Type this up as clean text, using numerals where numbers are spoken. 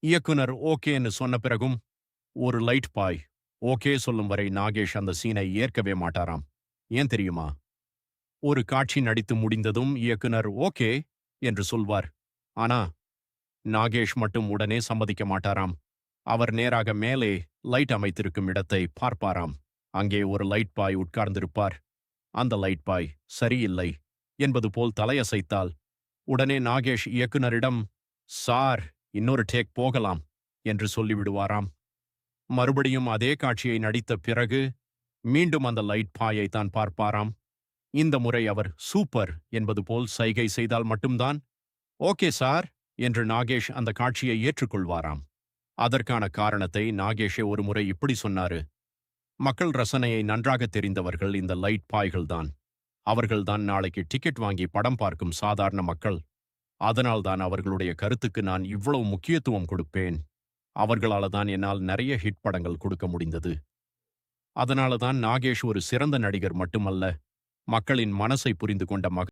இயக்குனர் ஓகேன்னு சொன்ன பிறகும் ஒரு லைட் பாய் ஓகே சொல்லும் வரை நாகேஷ் அந்த சீனை ஏற்கவே மாட்டாராம். ஏன் தெரியுமா? ஒரு காட்சி நடித்து முடிந்ததும் இயக்குனர் ஓகே என்று சொல்வார். ஆனா நாகேஷ் மட்டும் உடனே சம்மதிக்க மாட்டாராம். அவர் நேராக மேலே லைட் அமைத்திருக்கும் இடத்தை பார்ப்பாராம். அங்கே ஒரு லைட் பாய் உட்கார்ந்திருப்பார். அந்த லைட் பாய் சரியில்லை என்பது போல் தலையசைத்தால் உடனே நாகேஷ் இயக்குனரிடம் சார் இன்னொரு டேக் போகலாம் என்று சொல்லிவிடுவாராம். மறுபடியும் அதே காட்சியை நடித்த பிறகு மீண்டும் அந்த லைட் பாயை தான் பார்ப்பாராம். இந்த முறை அவர் சூப்பர் என்பது போல் சைகை செய்தால் மட்டும்தான் ஓகே சார் என்று நாகேஷ் அந்த காட்சியை ஏற்றுக்கொள்வாராம். அதற்கான காரணத்தை நாகேஷே ஒரு முறை இப்படி சொன்னாரு. மக்கள் ரசனையை நன்றாக தெரிந்தவர்கள் இந்த லைட் பாய்கள்தான். அவர்கள்தான் நாளைக்கு டிக்கெட் வாங்கி படம் பார்க்கும் சாதாரண மக்கள். அதனால்தான் அவர்களுடைய கருத்துக்கு நான் இவ்வளவு முக்கியத்துவம் கொடுப்பேன். அவர்களால தான் என்னால் நிறைய ஹிட் படங்கள் கொடுக்க முடிந்தது. அதனால தான் நாகேஷ் ஒரு சிறந்த நடிகர் மட்டுமல்ல, மக்களின் மனசை புரிந்து கொண்ட